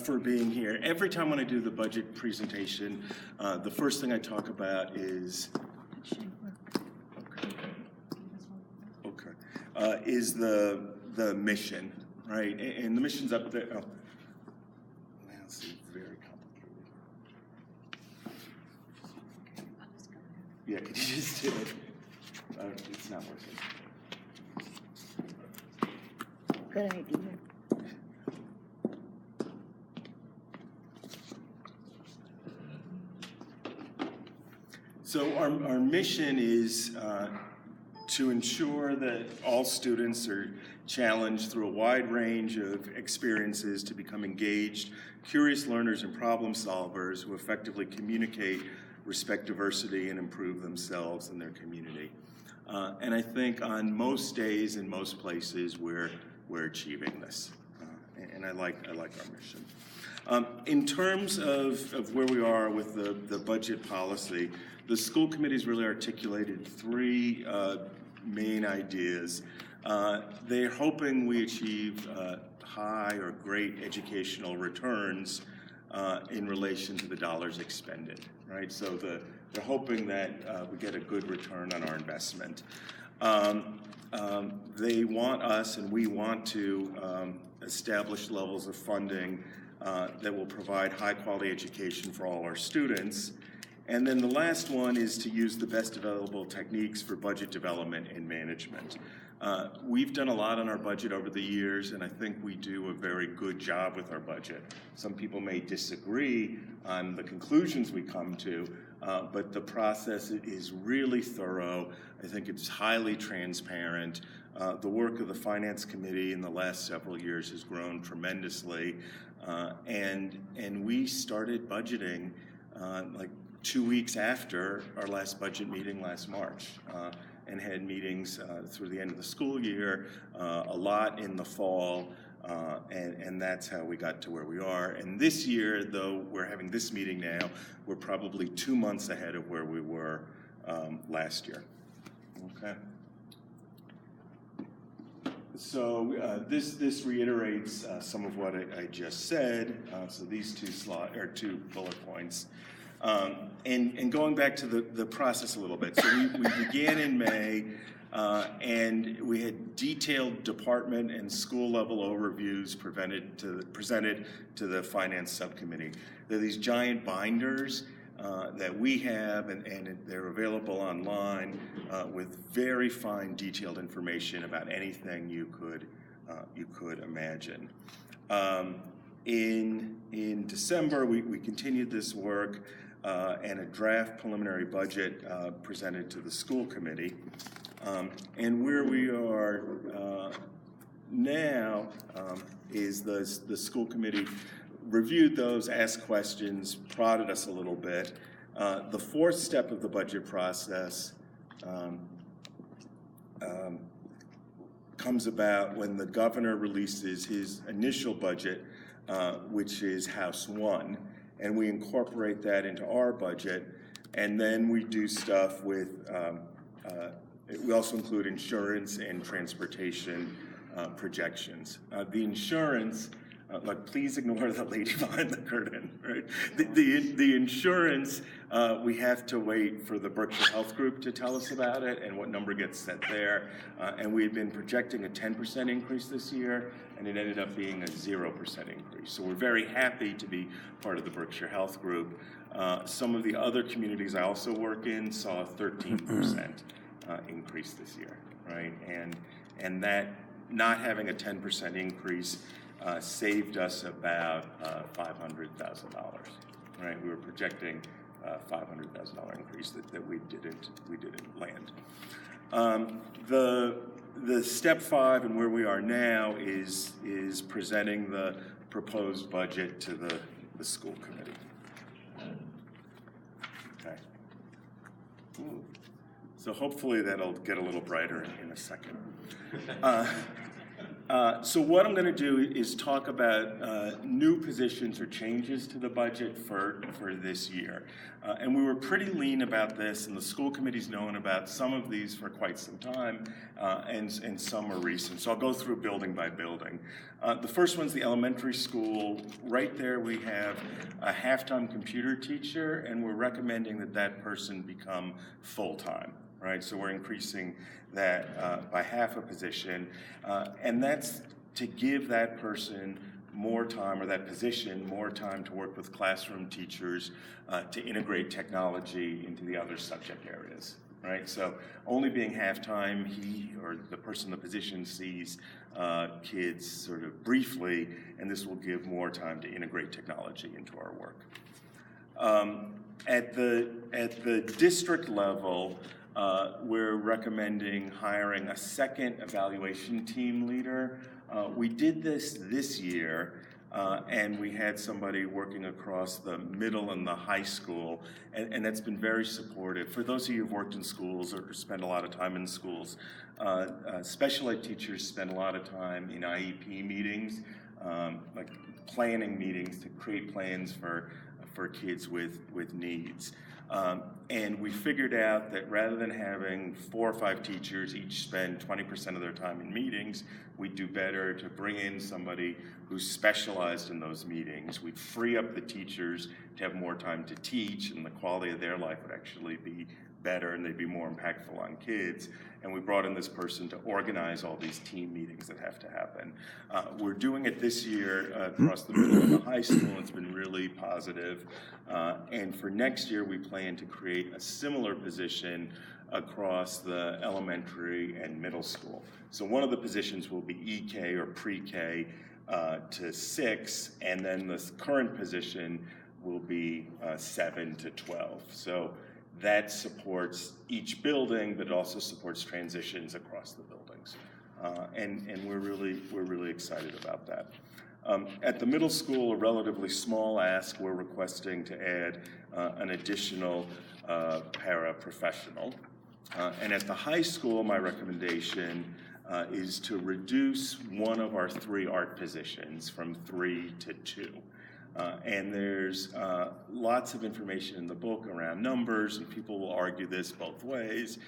for being here. Every time when I do the budget presentation, the first thing I talk about is is the mission, right? And the mission's up there. Oh, that's very complicated. Yeah, could you just do it? It's not working. Good idea. So our mission is to ensure that all students are challenged through a wide range of experiences to become engaged, curious learners and problem solvers who effectively communicate, respect diversity, and improve themselves and their community. And I think on most days in most places we're achieving this, and I like our mission. In terms of where we are with the budget policy, the school committee's really articulated three main ideas. They're hoping we achieve high or great educational returns in relation to the dollars expended, right? So they're hoping that we get a good return on our investment. They want us, and we want to establish levels of funding that will provide high-quality education for all our students. And then the last one is to use the best available techniques for budget development and management. We've done a lot on our budget over the years, and I think we do a very good job with our budget. Some people may disagree on the conclusions we come to, but the process is really thorough. I think it's highly transparent. The work of the Finance Committee in the last several years has grown tremendously, and we started budgeting like 2 weeks after our last budget meeting last March, and had meetings through the end of the school year, a lot in the fall, and that's how we got to where we are. And this year, though we're having this meeting now, we're probably 2 months ahead of where we were last year. Okay. So this reiterates some of what I just said. So these two bullet points. And going back to the process a little bit, so we began in May, and we had detailed department and school level overviews presented to the Finance Subcommittee. There are these giant binders that we have, and they're available online with very fine detailed information about anything you could imagine. In December, we continued this work, and a draft preliminary budget presented to the school committee. And where we are now is the school committee reviewed those, asked questions, prodded us a little bit. The fourth step of the budget process comes about when the governor releases his initial budget, which is House 1, and we incorporate that into our budget, and then we do stuff with, we also include insurance and transportation projections. The insurance, like please ignore the lady behind the curtain, right? The insurance, we have to wait for the Berkshire Health Group to tell us about it and what number gets set there. And we had been projecting a 10% increase this year, and it ended up being a 0% increase. So we're very happy to be part of the Berkshire Health Group. Some of the other communities I also work in saw a 13% increase this year, right? And that not having a 10% increase saved us about $500,000, right? We were projecting a $500,000 increase that we didn't land. The step 5 and where we are now is presenting the proposed budget to the school committee. Okay. Ooh. So hopefully that'll get a little brighter in a second. So what I'm going to do is talk about new positions or changes to the budget for this year. And we were pretty lean about this, and the school committee's known about some of these for quite some time, and some are recent. So I'll go through building by building. The first one's the elementary school. Right there we have a half-time computer teacher, and we're recommending that that person become full-time. Right, so we're increasing that by half a position, and that's to give that person more time, or that position more time to work with classroom teachers to integrate technology into the other subject areas. Right, so only being half-time, he or the person in the position sees kids sort of briefly, and this will give more time to integrate technology into our work. At the district level, we're recommending hiring a second evaluation team leader. We did this year, and we had somebody working across the middle and the high school, and that's been very supportive. For those of you who've worked in schools or spend a lot of time in schools, special ed teachers spend a lot of time in IEP meetings, like planning meetings to create plans for kids with needs. And we figured out that rather than having 4 or 5 teachers each spend 20% of their time in meetings, we'd do better to bring in somebody who's specialized in those meetings. We'd free up the teachers to have more time to teach, and the quality of their life would actually be better, and they'd be more impactful on kids. And we brought in this person to organize all these team meetings that have to happen. We're doing it this year across the middle of the high school. It's been really positive. And for next year, we plan to create a similar position across the elementary and middle school. So one of the positions will be EK or pre-K to 6, and then the current position will be 7 to 12. So that supports each building, but it also supports transitions across the buildings. And we're really excited about that. At the middle school, a relatively small ask, we're requesting to add an additional paraprofessional. And at the high school, my recommendation is to reduce one of our 3 art positions from 3 to 2. And there's lots of information in the book around numbers, and people will argue this both ways.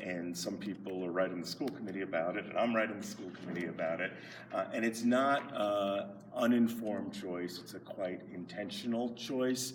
And some people are writing the school committee about it, and I'm writing the school committee about it. And it's not an uninformed choice, it's a quite intentional choice.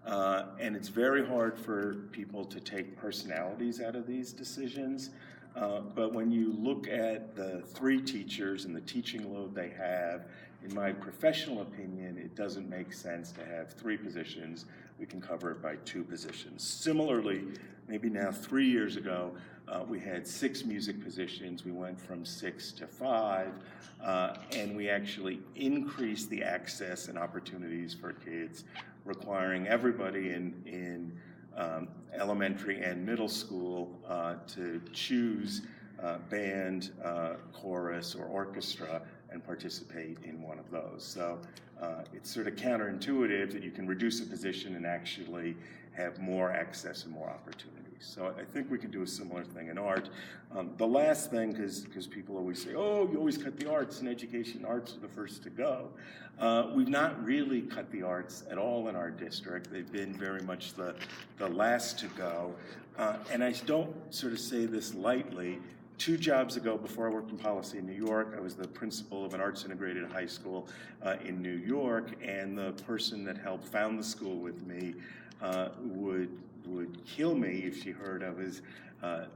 And it's very hard for people to take personalities out of these decisions. But when you look at the 3 teachers and the teaching load they have, in my professional opinion, it doesn't make sense to have 3 positions. We can cover it by 2 positions. Similarly, maybe now 3 years ago, we had 6 music positions. We went from 6 to 5, and we actually increased the access and opportunities for kids, requiring everybody in elementary and middle school to choose band, chorus, or orchestra and participate in one of those. So it's sort of counterintuitive that you can reduce a position and actually have more access and more opportunities. So I think we can do a similar thing in art. The last thing, because people always say, oh, you always cut the arts in education, arts are the first to go. We've not really cut the arts at all in our district. They've been very much the last to go. And I don't sort of say this lightly. 2 jobs ago, before I worked in policy in New York, I was the principal of an arts integrated high school in New York, and the person that helped found the school with me would kill me if she heard I was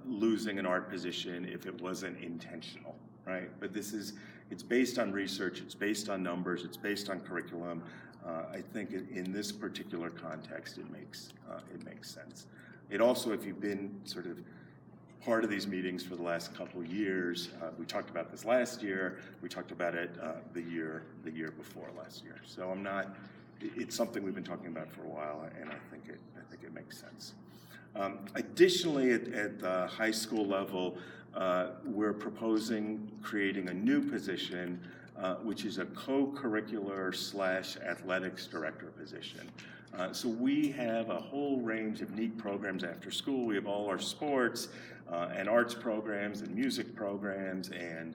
losing an art position if it wasn't intentional, right? But it's based on research, it's based on numbers, it's based on curriculum. I think in this particular context, it makes sense. It also, if you've been sort of part of these meetings for the last couple years, we talked about this last year, we talked about it the year before last year. So it's something we've been talking about for a while, and I think it makes sense. Additionally, at the high school level, we're proposing creating a new position, which is a co-curricular / athletics director position. So we have a whole range of neat programs after school. We have all our sports and arts programs and music programs and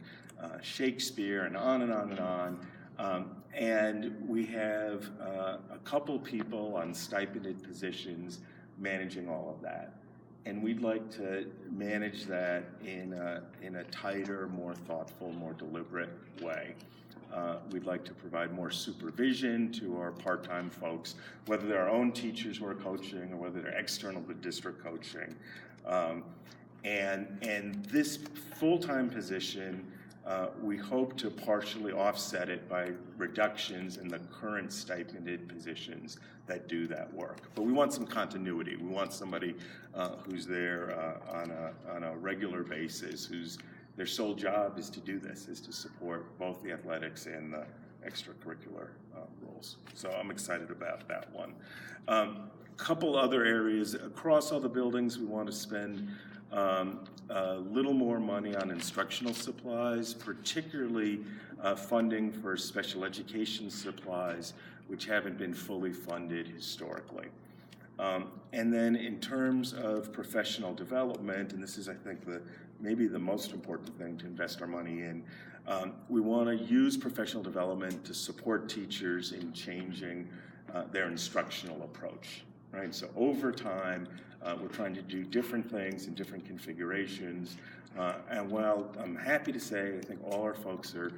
Shakespeare, and on and on and on. And we have a couple people on stipended positions managing all of that. And we'd like to manage that in a tighter, more thoughtful, more deliberate way. We'd like to provide more supervision to our part-time folks, whether they're our own teachers who are coaching or whether they're external to district coaching. And this full-time position, we hope to partially offset it by reductions in the current stipended positions that do that work. But we want some continuity. We want somebody who's there on a regular basis, whose their sole job is to do this, is to support both the athletics and the extracurricular roles. So I'm excited about that one. Couple other areas across all the buildings, we want to spend a little more money on instructional supplies, particularly funding for special education supplies, which haven't been fully funded historically. And then in terms of professional development, and this is, I think, maybe the most important thing to invest our money in, we want to use professional development to support teachers in changing their instructional approach, right? So over time, we're trying to do different things in different configurations. And while I'm happy to say, I think all our folks are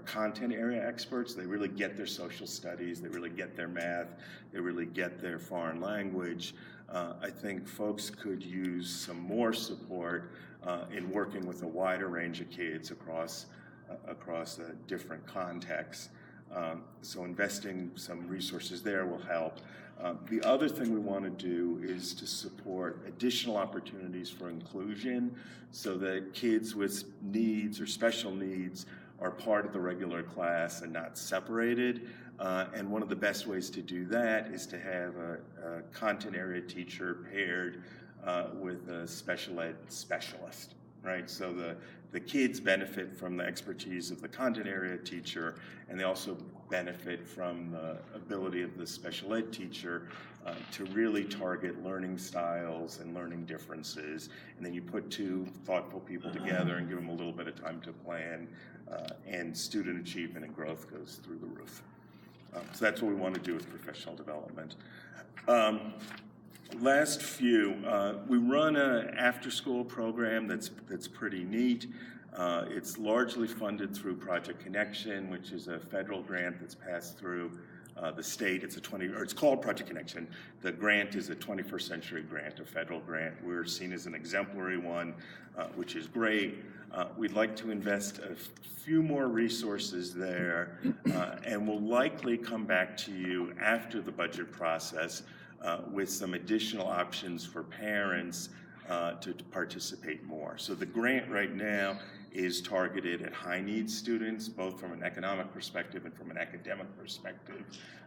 content area experts. They really get their social studies, they really get their math, they really get their foreign language. I think folks could use some more support in working with a wider range of kids across different contexts. So investing some resources there will help. The other thing we want to do is to support additional opportunities for inclusion so that kids with needs or special needs are part of the regular class and not separated. And one of the best ways to do that is to have a content area teacher paired with a special ed specialist, right? So the kids benefit from the expertise of the content area teacher, and they also benefit from the ability of the special ed teacher to really target learning styles and learning differences. And then you put two thoughtful people together and give them a little bit of time to plan, and student achievement and growth goes through the roof. So that's what we want to do with professional development. Last few, we run an after-school program that's pretty neat. It's largely funded through Project Connection, which is a federal grant that's passed through the state. It's called Project Connection. The grant is a 21st century grant, a federal grant. We're seen as an exemplary one, which is great. We'd like to invest a few more resources there, and we'll likely come back to you after the budget process with some additional options for parents to participate more. So the grant right now is targeted at high needs students, both from an economic perspective and from an academic perspective.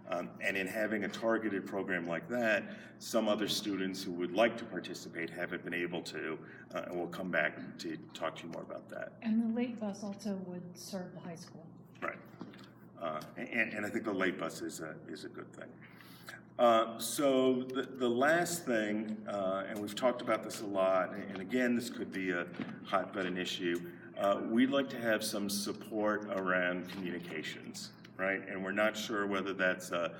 And in having a targeted program like that, some other students who would like to participate haven't been able to, and we'll come back to talk to you more about that. And the late bus also would serve the high school. Right. And I think the late bus is a good thing. So the last thing, and we've talked about this a lot, and again, this could be a hot button issue, we'd like to have some support around communications, right? And we're not sure whether that's a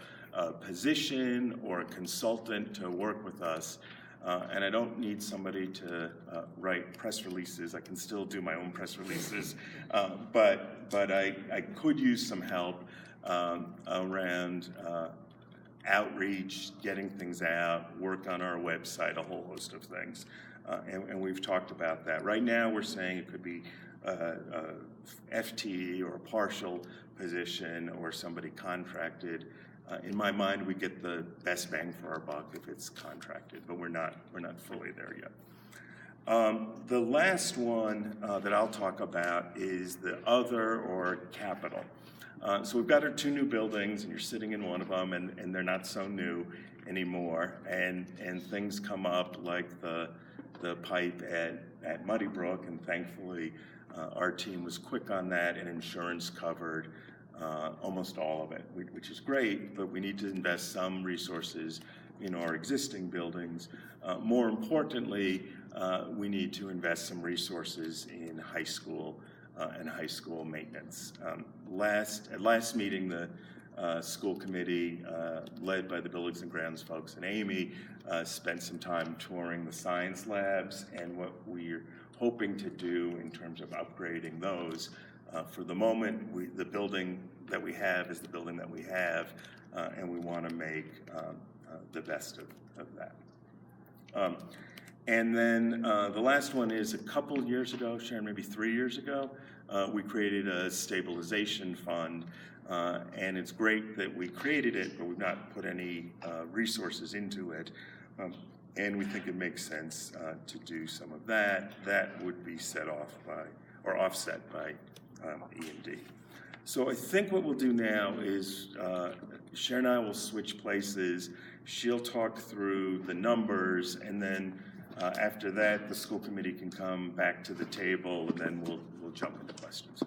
position or a consultant to work with us. And I don't need somebody to write press releases. I can still do my own press releases, but I could use some help around outreach, getting things out, work on our website, a whole host of things. And we've talked about that. Right now we're saying it could be a FTE or a partial position or somebody contracted. In my mind, we get the best bang for our buck if it's contracted, but we're not fully there yet. The last one that I'll talk about is the other or capital. So we've got our two new buildings, and you're sitting in one of them, and they're not so new anymore. And things come up like the pipe at Muddy Brook, and thankfully our team was quick on that, and insurance covered almost all of it, which is great, but we need to invest some resources in our existing buildings. More importantly, we need to invest some resources in high school and high school maintenance. At last meeting, the school committee, led by the Buildings and Grounds folks and Amy, spent some time touring the science labs and what we're hoping to do in terms of upgrading those. For the moment, the building that we have is the building that we have, and we want to make the best of that. And then the last one is a couple years ago, Sharon, maybe 3 years ago, we created a stabilization fund, and it's great that we created it, but we've not put any resources into it. And we think it makes sense to do some of that. That would be set off by, or offset by E&D. So I think what we'll do now is Sharon and I will switch places. She'll talk through the numbers, and then after that, the school committee can come back to the table, and then we'll jump into questions.